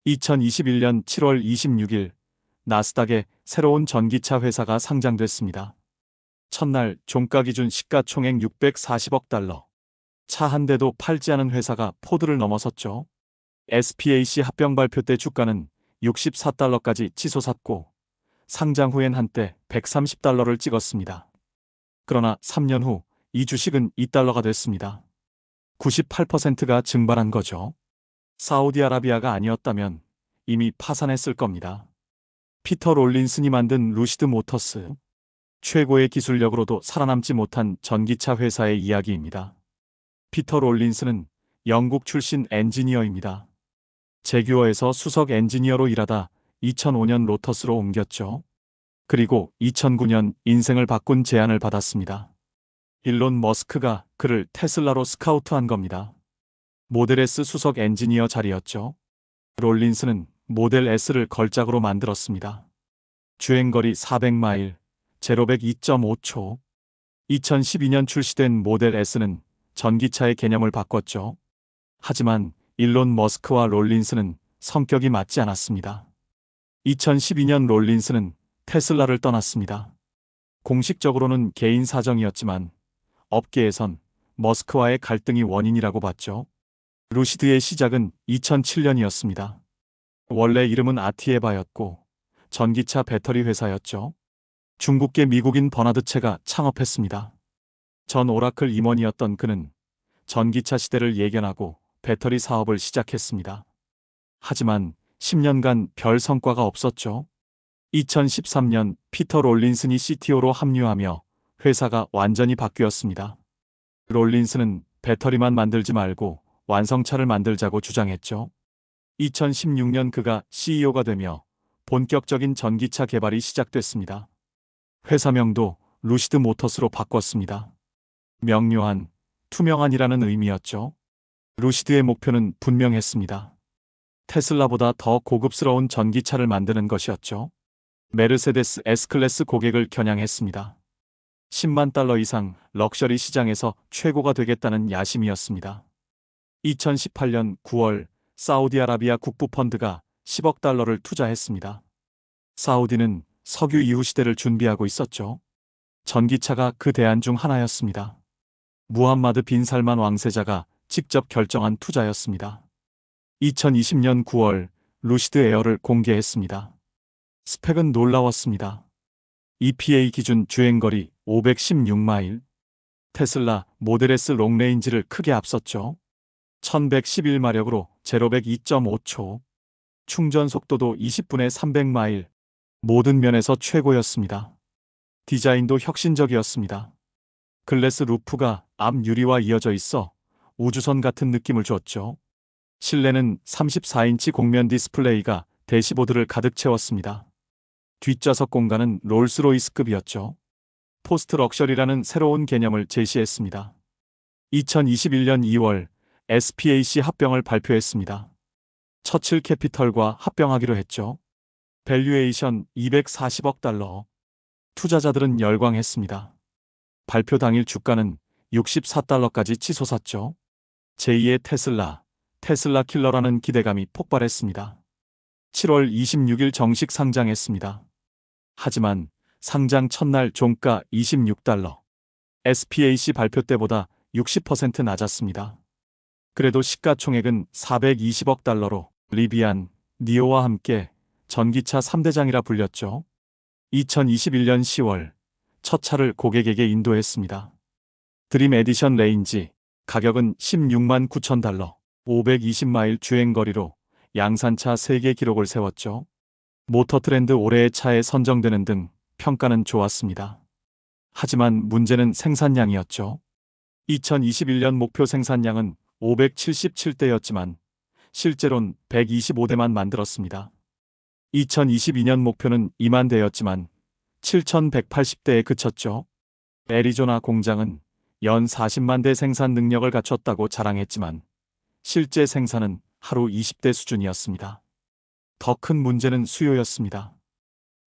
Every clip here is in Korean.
2021년 7월 26일 나스닥에 새로운 전기차 회사가 상장됐습니다. 첫날 종가 기준 시가총액 640억 달러. 차 한 대도 팔지 않은 회사가 포드를 넘어섰죠. SPAC 합병 발표 때 주가는 64달러까지 치솟았고 상장 후엔 한때 130달러를 찍었습니다. 그러나 3년 후 이 주식은 2달러가 됐습니다. 98%가 증발한 거죠. 사우디아라비아가 아니었다면 이미 파산했을 겁니다. 피터 롤린슨이 만든 루시드 모터스. 최고의 기술력으로도 살아남지 못한 전기차 회사의 이야기입니다. 피터 롤린슨은 영국 출신 엔지니어입니다. 제규어에서 수석 엔지니어로 일하다 2005년 로터스로 옮겼죠. 그리고 2009년 인생을 바꾼 제안을 받았습니다. 일론 머스크가 그를 테슬라로 스카우트한 겁니다. 모델 S 수석 엔지니어 자리였죠. 롤린슨은 모델 S를 걸작으로 만들었습니다. 주행거리 400마일, 제로백 2.5초. 2012년 출시된 모델 S는 전기차의 개념을 바꿨죠. 하지만 일론 머스크와 롤린슨은 성격이 맞지 않았습니다. 2012년 롤린슨은 테슬라를 떠났습니다. 공식적으로는 개인 사정이었지만 업계에선 머스크와의 갈등이 원인이라고 봤죠. 루시드의 시작은 2007년이었습니다. 원래 이름은 아티에바였고 전기차 배터리 회사였죠. 중국계 미국인 버나드 체가 창업했습니다. 전 오라클 임원이었던 그는 전기차 시대를 예견하고 배터리 사업을 시작했습니다. 하지만 10년간 별 성과가 없었죠. 2013년 피터 롤린슨이 CTO로 합류하며 회사가 완전히 바뀌었습니다. 롤린슨은 배터리만 만들지 말고 완성차를 만들자고 주장했죠. 2016년 그가 CEO가 되며 본격적인 전기차 개발이 시작됐습니다. 회사명도 루시드 모터스로 바꿨습니다. 명료한, 투명한이라는 의미였죠. 루시드의 목표는 분명했습니다. 테슬라보다 더 고급스러운 전기차를 만드는 것이었죠. 메르세데스 S클래스 고객을 겨냥했습니다. 10만 달러 이상 럭셔리 시장에서 최고가 되겠다는 야심이었습니다. 2018년 9월 사우디아라비아 국부펀드가 10억 달러를 투자했습니다. 사우디는 석유 이후 시대를 준비하고 있었죠. 전기차가 그 대안 중 하나였습니다. 무함마드 빈 살만 왕세자가 직접 결정한 투자였습니다. 2020년 9월 루시드 에어를 공개했습니다. 스펙은 놀라웠습니다. EPA 기준 주행거리 516마일. 테슬라 모델 S 롱레인지를 크게 앞섰죠. 1111마력으로 제로백 2.5초. 충전 속도도 20분에 300마일. 모든 면에서 최고였습니다. 디자인도 혁신적이었습니다. 글래스 루프가 앞 유리와 이어져 있어 우주선 같은 느낌을 줬죠. 실내는 34인치 곡면 디스플레이가 대시보드를 가득 채웠습니다. 뒷좌석 공간은 롤스로이스급이었죠. 포스트 럭셔리라는 새로운 개념을 제시했습니다. 2021년 2월 SPAC 합병을 발표했습니다. 처칠 캐피털과 합병하기로 했죠. 밸류에이션 240억 달러. 투자자들은 열광했습니다. 발표 당일 주가는 64달러까지 치솟았죠. 제2의 테슬라 킬러라는 기대감이 폭발했습니다. 7월 26일 정식 상장했습니다. 하지만 상장 첫날 종가 26달러. SPAC 발표 때보다 60% 낮았습니다. 그래도 시가총액은 420억 달러로 리비안, 니오와 함께 전기차 3대장이라 불렸죠. 2021년 10월 첫 차를 고객에게 인도했습니다. 드림 에디션 레인지. 가격은 16만 9천 달러. 520마일 주행거리로 양산차 세계 기록을 세웠죠. 모터트렌드 올해의 차에 선정되는 등 평가는 좋았습니다. 하지만 문제는 생산량이었죠. 2021년 목표 생산량은 577대였지만 실제론 125대만 만들었습니다. 2022년 목표는 2만 대였지만 7,180대에 그쳤죠. 애리조나 공장은 연 40만 대 생산 능력을 갖췄다고 자랑했지만 실제 생산은 하루 20대 수준이었습니다. 더 큰 문제는 수요였습니다.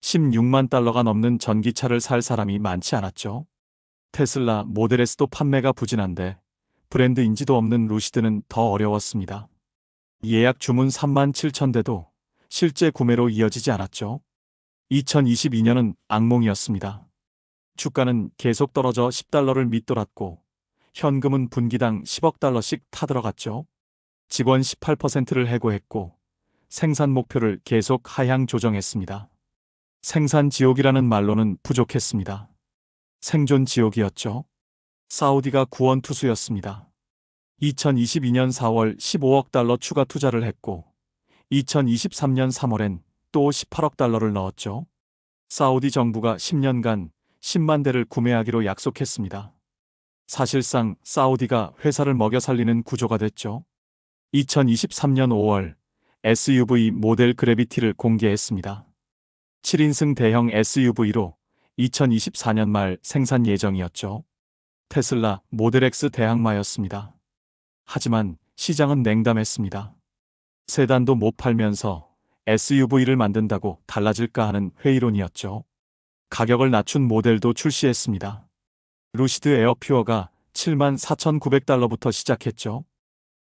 16만 달러가 넘는 전기차를 살 사람이 많지 않았죠. 테슬라 모델 S도 판매가 부진한데 브랜드 인지도 없는 루시드는 더 어려웠습니다. 예약 주문 3만 7천 대도 실제 구매로 이어지지 않았죠. 2022년은 악몽이었습니다. 주가는 계속 떨어져 10달러를 밑돌았고 현금은 분기당 10억 달러씩 타들어갔죠. 직원 18%를 해고했고 생산 목표를 계속 하향 조정했습니다. 생산 지옥이라는 말로는 부족했습니다. 생존 지옥이었죠. 사우디가 구원투수였습니다. 2022년 4월 15억 달러 추가 투자를 했고 2023년 3월엔 또 18억 달러를 넣었죠. 사우디 정부가 10년간 10만 대를 구매하기로 약속했습니다. 사실상 사우디가 회사를 먹여 살리는 구조가 됐죠. 2023년 5월 SUV 모델 그래비티를 공개했습니다. 7인승 대형 SUV로 2024년 말 생산 예정이었죠. 테슬라 모델 X 대항마였습니다. 하지만 시장은 냉담했습니다. 세단도 못 팔면서 SUV를 만든다고 달라질까 하는 회의론이었죠. 가격을 낮춘 모델도 출시했습니다. 루시드 에어퓨어가 74,900달러부터 시작했죠.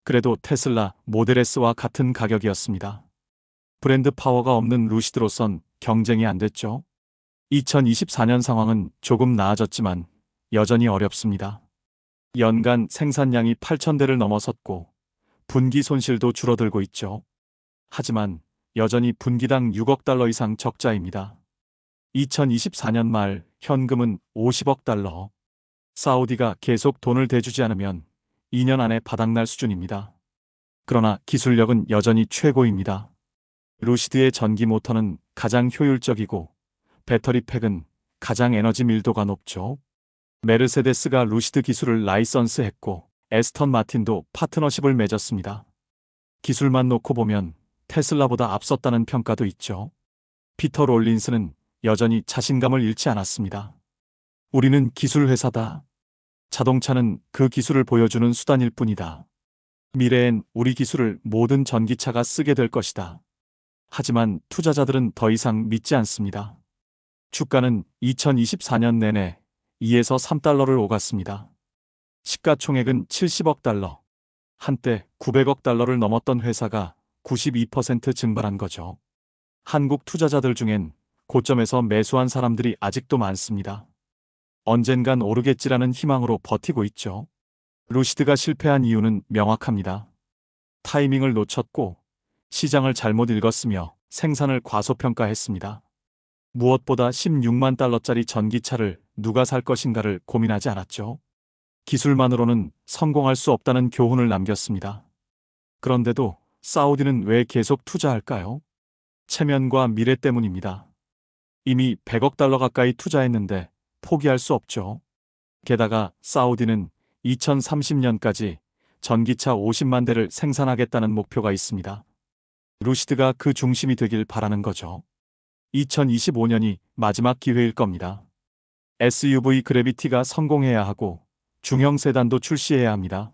그래도 테슬라 모델 S와 같은 가격이었습니다. 브랜드 파워가 없는 루시드로선 경쟁이 안 됐죠. 2024년 상황은 조금 나아졌지만 여전히 어렵습니다. 연간 생산량이 8,000대를 넘어섰고 분기 손실도 줄어들고 있죠. 하지만 여전히 분기당 6억 달러 이상 적자입니다. 2024년 말 현금은 50억 달러. 사우디가 계속 돈을 대주지 않으면 2년 안에 바닥날 수준입니다. 그러나 기술력은 여전히 최고입니다. 루시드의 전기 모터는 가장 효율적이고 배터리 팩은 가장 에너지 밀도가 높죠. 메르세데스가 루시드 기술을 라이선스했고 에스턴 마틴도 파트너십을 맺었습니다. 기술만 놓고 보면 테슬라보다 앞섰다는 평가도 있죠. 피터 롤린스는 여전히 자신감을 잃지 않았습니다. 우리는 기술 회사다. 자동차는 그 기술을 보여주는 수단일 뿐이다. 미래엔 우리 기술을 모든 전기차가 쓰게 될 것이다. 하지만 투자자들은 더 이상 믿지 않습니다. 주가는 2024년 내내 2에서 3달러를 오갔습니다. 시가총액은 70억 달러. 한때 900억 달러를 넘었던 회사가 92% 증발한 거죠. 한국 투자자들 중엔 고점에서 매수한 사람들이 아직도 많습니다. 언젠간 오르겠지라는 희망으로 버티고 있죠. 루시드가 실패한 이유는 명확합니다. 타이밍을 놓쳤고 시장을 잘못 읽었으며 생산을 과소평가했습니다. 무엇보다 16만 달러짜리 전기차를 누가 살 것인가를 고민하지 않았죠. 기술만으로는 성공할 수 없다는 교훈을 남겼습니다. 그런데도 사우디는 왜 계속 투자할까요? 체면과 미래 때문입니다. 이미 100억 달러 가까이 투자했는데 포기할 수 없죠. 게다가 사우디는 2030년까지 전기차 50만 대를 생산하겠다는 목표가 있습니다. 루시드가 그 중심이 되길 바라는 거죠. 2025년이 마지막 기회일 겁니다. SUV 그래비티가 성공해야 하고 중형 세단도 출시해야 합니다.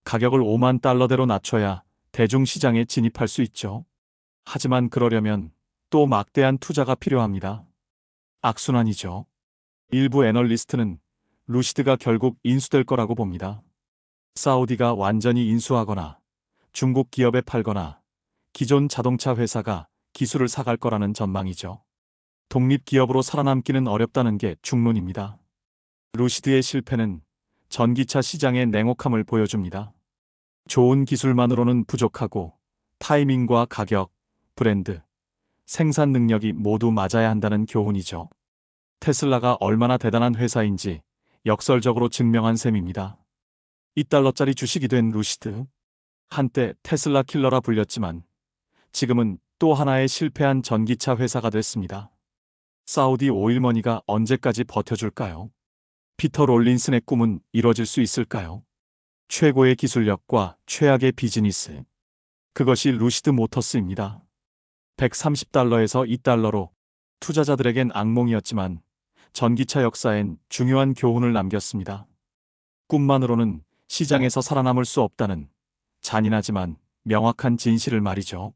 가격을 5만 달러대로 낮춰야 대중시장에 진입할 수 있죠. 하지만 그러려면 또 막대한 투자가 필요합니다. 악순환이죠. 일부 애널리스트는 루시드가 결국 인수될 거라고 봅니다. 사우디가 완전히 인수하거나 중국 기업에 팔거나 기존 자동차 회사가 기술을 사갈 거라는 전망이죠. 독립기업으로 살아남기는 어렵다는 게 중론입니다. 루시드의 실패는 전기차 시장의 냉혹함을 보여줍니다. 좋은 기술만으로는 부족하고 타이밍과 가격, 브랜드, 생산 능력이 모두 맞아야 한다는 교훈이죠. 테슬라가 얼마나 대단한 회사인지 역설적으로 증명한 셈입니다. 2달러짜리 주식이 된 루시드. 한때 테슬라 킬러라 불렸지만 지금은 또 하나의 실패한 전기차 회사가 됐습니다. 사우디 오일머니가 언제까지 버텨줄까요? 피터 롤린슨의 꿈은 이뤄질 수 있을까요? 최고의 기술력과 최악의 비즈니스. 그것이 루시드 모터스입니다. 130달러에서 2달러로 투자자들에겐 악몽이었지만 전기차 역사엔 중요한 교훈을 남겼습니다. 꿈만으로는 시장에서 살아남을 수 없다는 잔인하지만 명확한 진실을 말이죠.